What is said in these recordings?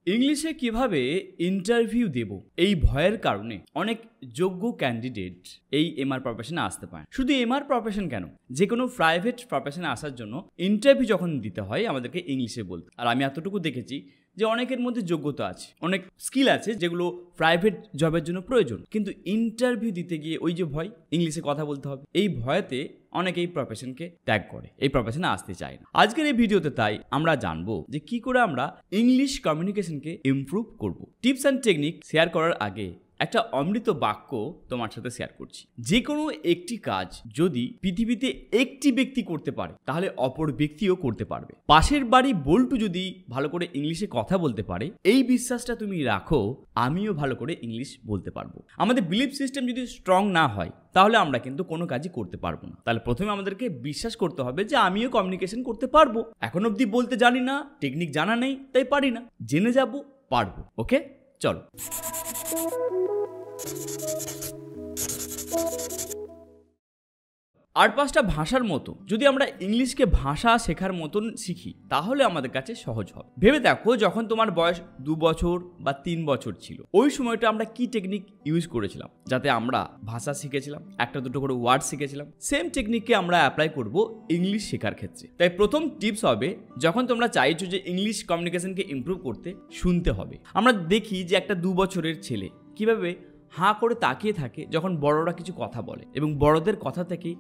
ইংলিশে কিভাবে ইন্টারভিউ দেব এই ভয়ের কারণে অনেক যোগ্য ক্যান্ডিডেট এই এমআর প্রফেশনে আসতে পারে। শুধু এমআর প্রফেশন কেন, যে কোনো প্রাইভেট প্রফেশনে আসার জন্য ইন্টারভিউ যখন দিতে হয় আমাদেরকে ইংলিশে বলতে। আর আমি এতটুকু দেখেছি যে অনেকের মধ্যে যোগ্যতা আছে, অনেক স্কিল আছে যেগুলো প্রাইভেট জবের জন্য প্রয়োজন, কিন্তু ইন্টারভিউ দিতে গিয়ে ওই যে ভয়, ইংলিশে কথা বলতে হবে, এই ভয়েতে অনেকে এই প্রফেশনকে ত্যাগ করে, এই প্রফেশনে আসতে চায় না। আজকের এই ভিডিওতে তাই আমরা জানবো যে কি করে আমরা ইংলিশ কমিউনিকেশনকে ইমপ্রুভ করব। টিপস অ্যান্ড টেকনিক শেয়ার করার আগে একটা অমৃত বাক্য তোমার সাথে শেয়ার করছি। যে কোনো একটি কাজ যদি পৃথিবীতে একটি ব্যক্তি করতে পারে তাহলে অপর ব্যক্তিও করতে পারবে। পাশের বাড়ি বল্টু যদি ভালো করে ইংলিশে কথা বলতে পারে, এই বিশ্বাসটা তুমি রাখো আমিও ভালো করে ইংলিশ বলতে পারবো। আমাদের বিলিফ সিস্টেম যদি স্ট্রং না হয় তাহলে আমরা কিন্তু কোনো কাজই করতে পারবো না। তাহলে প্রথমে আমাদেরকে বিশ্বাস করতে হবে যে আমিও কমিউনিকেশন করতে পারবো। এখন অবধি বলতে জানি না, টেকনিক জানা নেই, তাই পারি না, জেনে যাব পারবো। ওকে, চলো। আর 5টা ভাষার মতো যদি আমরা ইংলিশকে ভাষা শেখার মতন শিখি তাহলে আমাদের কাছে সহজ হবে। ভেবে দেখো, যখন তোমার বয়স 2 বছর বা 3 বছর ছিল, ওই সময়টা আমরা কি টেকনিক ইউজ করেছিলাম যাতে আমরা ভাষা শিখেছিলাম, একটা দুটো করে ওয়ার্ড শিখেছিলাম। সেম টেকনিককে আমরা অ্যাপ্লাই করব ইংলিশ শেখার ক্ষেত্রে। তাই প্রথম টিপস হবে, যখন তোমরা চাইছো যে ইংলিশ কমিউনিকেশনকে ইমপ্রুভ করতে, শুনতে হবে। আমরা দেখি যে একটা 2 বছরের ছেলে কিভাবে হাঁ করে তাকিয়ে থাকে যখন বড়রা কিছু কথা বলে, এবং বড়দের কথা থেকে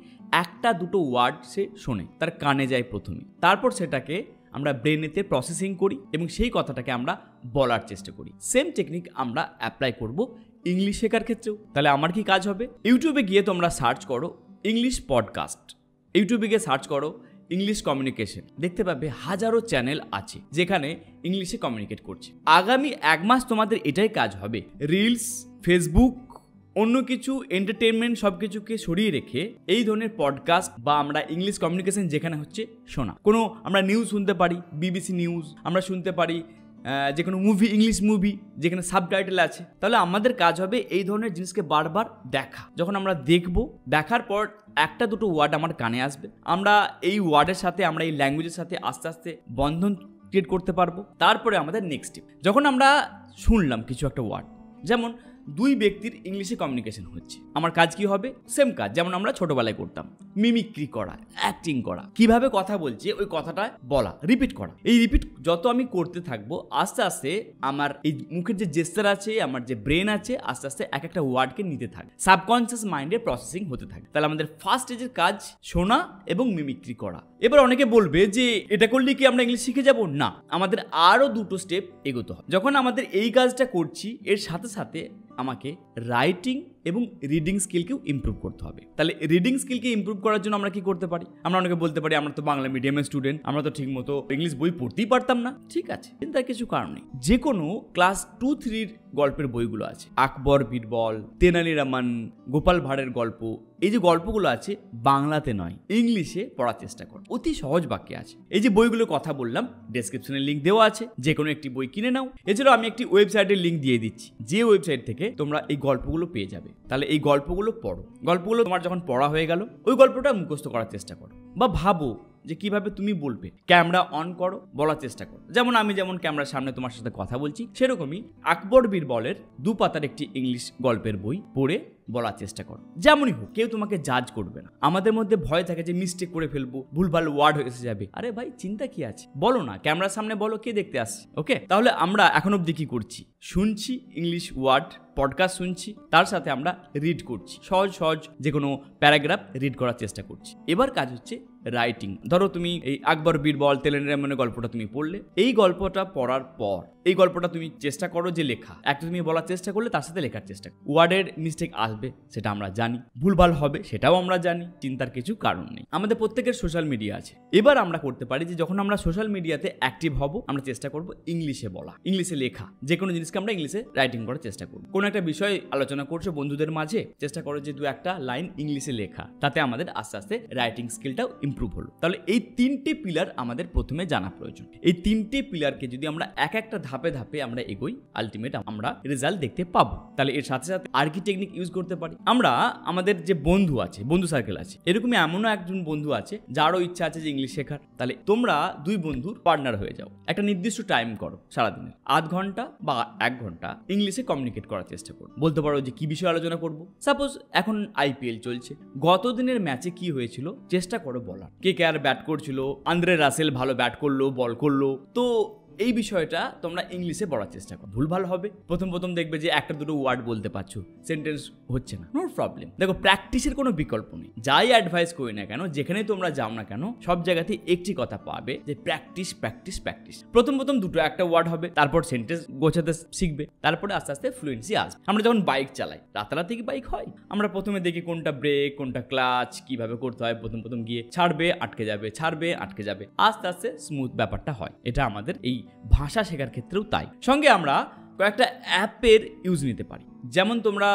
একটা দুটো ওয়ার্ড সে শোনে, তার কানে যায় প্রথমে, তারপর সেটাকে আমরা ব্রেনেতে প্রসেসিং করি এবং সেই কথাটাকে আমরা বলার চেষ্টা করি। সেম টেকনিক আমরা অ্যাপ্লাই করব ইংলিশ শেখার ক্ষেত্রেও। তাহলে আমার কি কাজ হবে, ইউটিউবে গিয়ে তোমরা সার্চ করো ইংলিশ পডকাস্ট, ইউটিউবে গিয়ে সার্চ করো ইংলিশ কমিউনিকেশন, দেখতে পাবে হাজারো চ্যানেল আছে যেখানে ইংলিশে কমিউনিকেট করছে। আগামী 1 মাস তোমাদের এটাই কাজ হবে, রিলস, ফেসবুক, অন্য কিছু এন্টারটেনমেন্ট সব কিছুকে সরিয়ে রেখে এই ধরনের পডকাস্ট বা আমরা ইংলিশ কমিউনিকেশন যেখানে হচ্ছে শোনা। কোনো আমরা নিউজ শুনতে পারি, বিবিসি নিউজ, আমরা শুনতে পারি যে কোনো মুভি, ইংলিশ মুভি যেখানে সাবটাইটেল আছে। তাহলে আমাদের কাজ হবে এই ধরনের জিনিসকে বারবার দেখা। যখন আমরা দেখব, দেখার পর একটা দুটো ওয়ার্ড আমার কানে আসবে, আমরা এই ওয়ার্ডের সাথে, আমরা এই ল্যাঙ্গুয়েজের সাথে আস্তে আস্তে বন্ধন ক্রিয়েট করতে পারবো। তারপরে আমাদের নেক্সট স্টেপ, যখন আমরা শুনলাম কিছু একটা ওয়ার্ড, যেমন 2 ব্যক্তির ইংলিশে কমিউনিকেশন হচ্ছে, আমার কাজ কি হবে, সেম কাজ যেমন আমরা ছোটবেলায় করতাম, মিমিক্রি করা, অ্যাক্টিং করা, কিভাবে কথা বলছে ওই কথাটা বলা, রিপিট করা। এই রিপিট যত আমি করতে থাকবো, আস্তে আস্তে আমার এই মুখের যে জেস্টার আছে, আমার যে ব্রেন আছে, আস্তে আস্তে এক একটা ওয়ার্ডকে নিতে থাকে, সাবকনসিয়াস মাইন্ডে প্রসেসিং হতে থাকে। তাহলে আমাদের ফার্স্ট স্টেজের কাজ শোনা এবং মিমিক্রি করা। এবার অনেকে বলবে যে এটা করলে কি আমরা ইংলিশ শিখে যাব? না, আমাদের আরো 2টো স্টেপ এগোতে হবে। যখন আমাদের এই কাজটা করছি, এর সাথে সাথে আমাকে রাইটিং এবং রিডিং স্কিলকেও ইমপ্রুভ করতে হবে। তাহলে রিডিং স্কিলকে ইমপ্রুভ করার জন্য আমরা কি করতে পারি? আমরা অনেকে বলতে পারি আমরা তো বাংলা মিডিয়ামের স্টুডেন্ট, আমরা তো ঠিক মতো ইংলিশ বই পড়তেই পারতাম না। ঠিক আছে, কিন্তু তার কিছু কারণ নেই। যে কোনো ক্লাস 2-3 গল্পের বইগুলো আছে, আকবর, বীরবল, তেনালি রামান, গোপাল ভাঁড়ের গল্প, এই যে গল্পগুলো আছে বাংলাতে নয় ইংলিশে পড়ার চেষ্টা করো, অতি সহজ বাক্যে আছে। এই যে বইগুলো কথা বললাম, ডেসক্রিপশনে লিঙ্ক দেওয়া আছে, যে কোনো একটি বই কিনে নাও। এছাড়াও আমি একটি ওয়েবসাইটের লিঙ্ক দিয়ে দিচ্ছি, যে ওয়েবসাইট থেকে তোমরা এই গল্পগুলো পেয়ে যাবে। তাহলে এই গল্পগুলো পড়ো, গল্পগুলো তোমার যখন পড়া হয়ে গেল, ওই গল্পটা মুখস্থ করার চেষ্টা করো, বা ভাবো যে কিভাবে তুমি বলবে। ক্যামেরা অন করো, বলার চেষ্টা করো। যেমন আমি যেমন ক্যামেরার সামনে তোমার সাথে কথা বলছি, সেরকমই আকবর বীরবলের 2 পাতার একটি ইংলিশ গল্পের বই পড়ে বলার চেষ্টা করো। যেমনই হোক, কেউ তোমাকে জাজ করবে না। আমাদের মধ্যে ভয় থাকে যে মিস্টেক করে ফেলবো, ভুলভাল ওয়ার্ড এসে যাবে। আরে ভাই, চিন্তা কি আছে, বলো না, ক্যামেরার সামনে বলো, কে দেখতে আসছে। ওকে, তাহলে আমরা এখন অবধি কি করছি, শুনছি ইংলিশ ওয়ার্ড, পডকাস্ট শুনছি, তার সাথে আমরা রিড করছি, সহজ সহজ যে কোনো প্যারাগ্রাফ রিড করার চেষ্টা করছি। এবার কাজ হচ্ছে রাইটিং। ধরো তুমি এই আকবর, বীরবল, তেনালি রামানের গল্পটা তুমি পড়লে, এই গল্পটা পড়ার পর এই গল্পটা তুমি চেষ্টা করো যে লেখা, একটা তুমি বলার চেষ্টা করলে তার সাথে লেখার চেষ্টা করো। ওয়ার্ডের মিস্টেক আসবে, সেটা আমরা জানি, ভুলভাল হবে সেটাও আমরা জানি, চিন্তার কিছু কারণ নেই। আমাদের প্রত্যেকের সোশ্যাল মিডিয়া আছে। এবার আমরা করতে পারি যে যখন আমরা সোশ্যাল মিডিয়াতে অ্যাক্টিভ হব, আমরা চেষ্টা করব ইংলিশে বলা, ইংলিশে লেখা, যে কোনো জিনিসকে আমরা ইংলিশে রাইটিং করার চেষ্টা করব। কোনো একটা বিষয় আলোচনা করছো বন্ধুদের মাঝে, চেষ্টা করো যে 2-1 লাইন ইংলিশে লেখা, তাতে আমাদের আস্তে আস্তে রাইটিং স্কিলটাও ইমপ্রুভ হলো। তাহলে এই 3টে পিলার আমাদের প্রথমে জানা প্রয়োজন। এই 3টে পিলারকে যদি আমরা এক একটা ধাপে ধাপে আমরা এগোই, আলটিমেট আমরা রেজাল্ট দেখতে পাবো। তাহলে এর সাথে সাথে আর কি টেকনিক ইউজ করতে পারি? আমরা আমাদের যে বন্ধু আছে, বন্ধু সার্কেল আছে, এরকমই এমনও একজন বন্ধু আছে যারও ইচ্ছা আছে যে ইংলিশ শেখার। তাহলে তোমরা 2 বন্ধুর পার্টনার হয়ে যাও, একটা নির্দিষ্ট টাইম করো সারাদিনের, আধ ঘন্টা বা 1 ঘন্টা ইংলিশে কমিউনিকেট করার চেষ্টা করো। বলতে পারো যে কি বিষয়ে আলোচনা করবো। সাপোজ এখন IPL চলছে, গত দিনের ম্যাচে কি হয়েছিল চেষ্টা করো বলার। কে কে আর ব্যাট করছিল, আন্দ্রে রাসেল ভালো ব্যাট করলো, বল করলো, তো এই বিষয়টা তোমরা ইংলিশে বলার চেষ্টা করো। ভুলভাল হবে, প্রথম দেখবে যে একটা দুটো ওয়ার্ড বলতে পারছো, সেন্টেন্স হচ্ছে না, নো প্রবলেম। দেখো, প্র্যাকটিসের কোনো বিকল্প নেই। যাই অ্যাডভাইস করি না কেন, যেখানে তোমরা যাও না কেন, সব জায়গাতেই একটি কথা পাবে যে প্র্যাকটিস প্র্যাকটিস প্র্যাকটিস। প্রথম দুটো একটা ওয়ার্ড হবে, তারপর সেন্টেন্স গোছাতে শিখবে, তারপরে আস্তে আস্তে ফ্লুয়েন্সি আসবে। আমরা যখন বাইক চালাই, রাতারাতি কি বাইক হয়? আমরা প্রথমে দেখি কোনটা ব্রেক, কোনটা ক্লাচ, কিভাবে করতে হয়। প্রথম গিয়ে ছাড়বে আটকে যাবে, ছাড়বে আটকে যাবে, আস্তে আস্তে স্মুথ ব্যাপারটা হয়। এটা আমাদের এই ভাষা শেখার ক্ষেত্রেও তাই। সঙ্গে আমরা কয়েকটা অ্যাপের ইউজ নিতে পারি। যেমন তোমরা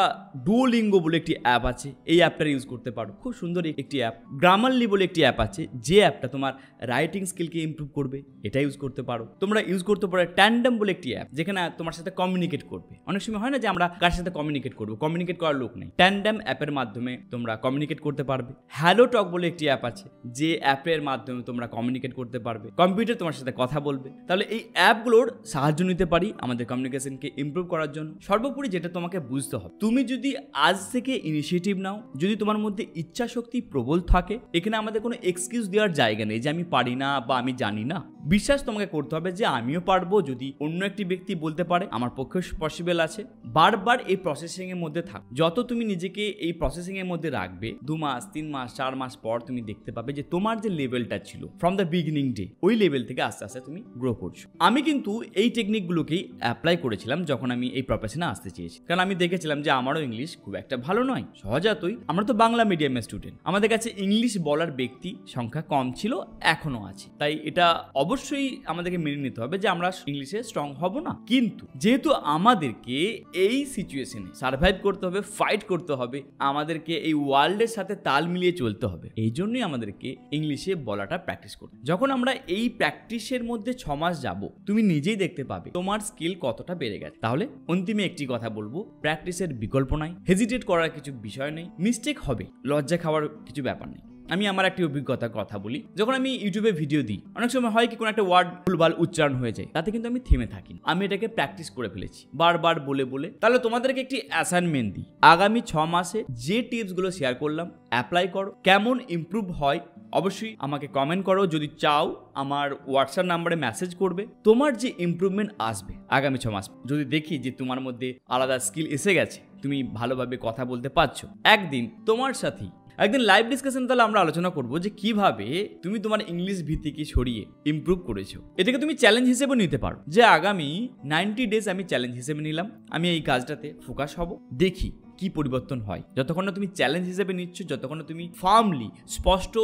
ডুওলিঙ্গো বলে একটি অ্যাপ আছে, এই অ্যাপটা ইউজ করতে পারো, খুব সুন্দর একটি অ্যাপ। গ্রামারলি বলে একটি অ্যাপ আছে, যে অ্যাপটা তোমার রাইটিং স্কিলকে ইমপ্রুভ করবে, এটা ইউজ করতে পারো। তোমরা ইউজ করতে পারো ট্যান্ডেম বলে একটি অ্যাপ, যেখানে তোমার সাথে কমিউনিকেট করবে। অনেক সময় হয় না যে আমরা কার সাথে কমিউনিকেট করবো, কমিউনিকেট করার লোক নেই, ট্যান্ডেম অ্যাপের মাধ্যমে তোমরা কমিউনিকেট করতে পারবে। হ্যালো টক বলে একটি অ্যাপ আছে, যে অ্যাপের মাধ্যমে তোমরা কমিউনিকেট করতে পারবে, কম্পিউটার তোমার সাথে কথা বলবে। তাহলে এই অ্যাপগুলোর সাহায্য নিতে পারি আমাদের কমিউনিকেশনকে ইমপ্রুভ করার জন্য। সর্বোপরি যেটা তোমাকে বুঝতে হবে, তুমি যদি আজ থেকে ইনিশিয়েটিভ নাও, যদি তোমার মধ্যে ইচ্ছা শক্তি প্রবল থাকে, এখানে আমাদের কোনো এক্সকিউজ দেওয়ার জায়গা নেই যে আমি পারি না বা আমি জানি না। বিশ্বাস তোমাকে করতে হবে যে আমিও পারবো। যদি অন্য একটি ব্যক্তি বলতে পারে, আমার পক্ষে পসিবল আছে। বারবার এই প্রসেসিং এর মধ্যে থাক। যত তুমি নিজেকে এই প্রসেসিং এর মধ্যে রাখবে, 2 মাস 3 মাস 4 মাস পর তুমি দেখতে পাবে যে তোমার যে লেভেলটা ছিল ফ্রম দ্য বিগিনিং ডে, ওই লেভেল থেকে আস্তে আস্তে তুমি গ্রো করছো। আমি কিন্তু এই টেকনিকগুলোকেই অ্যাপ্লাই করেছিলাম যখন আমি এই প্রফেশনে আসতে চেয়েছি, কারণ আমি দেখেছিলাম যে আমারও ইংলিশ খুব একটা ভালো নয়। সহজাতই আমরা তো বাংলা মিডিয়ামের স্টুডেন্ট, আমাদের কাছে ইংলিশ বলার ব্যক্তি সংখ্যা কম ছিল, এখনো আছে। তাই এটা অবশ্যই আমাদেরকে মেনে নিতে হবে যে আমরা ইংলিশে স্ট্রং হব না। কিন্তু যেহেতু আমাদেরকে এই সিচুয়েশনে সার্ভাইভ করতে হবে, ফাইট করতে হবে, আমাদেরকে এই ওয়ার্ল্ডের সাথে তাল মিলিয়ে চলতে হবে, এই জন্যই আমাদেরকে ইংলিশে বলাটা প্র্যাকটিস করতে। যখন আমরা এই প্র্যাকটিসের মধ্যে 6 মাস যাব, তুমি নিজেই দেখতে পাবে তোমার স্কিল কতটা বেড়ে গেছে। তাহলে অন্তিমে একটি কথা বলবো, প্র্যাকটিসের বিকল্প নাই, হেজিটেট করার কিছু বিষয় নেই, মিস্টেক হবে, লজ্জা খাওয়ার কিছু ব্যাপার নেই। আমি আমার একটি অভিজ্ঞতার কথা বলি। যখন আমি ইউটিউবে ভিডিও দিই, অনেক সময় হয় কি কোনো একটা ওয়ার্ড ভুলভাল উচ্চারণ হয়ে যায়, তাতে কিন্তু আমি থেমে থাকি, আমি এটাকে প্র্যাকটিস করে ফেলেছি বারবার বলে। তাহলে তোমাদেরকে একটি অ্যাসাইনমেন্ট দিই, আগামী 6 মাসে যে টিপসগুলো শেয়ার করলাম অ্যাপ্লাই করো। কেমন ইমপ্রুভ হয় অবশ্যই আমাকে কমেন্ট করো। যদি চাও আমার হোয়াটসঅ্যাপ নাম্বারে মেসেজ করবে। তোমার যে ইমপ্রুভমেন্ট আসবে আগামী 6 মাস, যদি দেখি যে তোমার মধ্যে আলাদা স্কিল এসে গেছে, তুমি ভালোভাবে কথা বলতে পারছো, একদিন তোমার সাথেই একদিন লাইভ ডিসকাশন তাহলে আমরা আলোচনা করবো যে কিভাবে তুমি তোমার ইংলিশ ভীতিকে সরিয়ে ইমপ্রুভ করেছো। এটাকে তুমি চ্যালেঞ্জ হিসেবে নিতে পারো, যে আগামী 90 ডেজ আমি চ্যালেঞ্জ হিসেবে নিলাম, আমি এই কাজটাতে ফোকাস হব, দেখি কি পরিবর্তন হয়। যতক্ষণ না তুমি চ্যালেঞ্জ হিসেবে নিচ্ছ, যতক্ষণ না তুমি ফার্মলি স্পষ্ট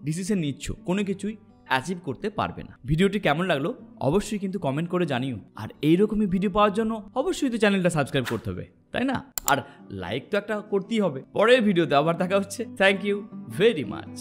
ডিসিশন নিচ্ছ, কোনো কিছুই অ্যাচিভ করতে পারবে না। ভিডিওটি কেমন লাগলো অবশ্যই কিন্তু কমেন্ট করে জানিও। আর এইরকমই ভিডিও পাওয়ার জন্য অবশ্যই তো চ্যানেলটা সাবস্ক্রাইব করতে হবে, তাই না? আর লাইক তো একটা করতেই হবে। পরের ভিডিওতে আবার দেখা হচ্ছে। Thank you very much.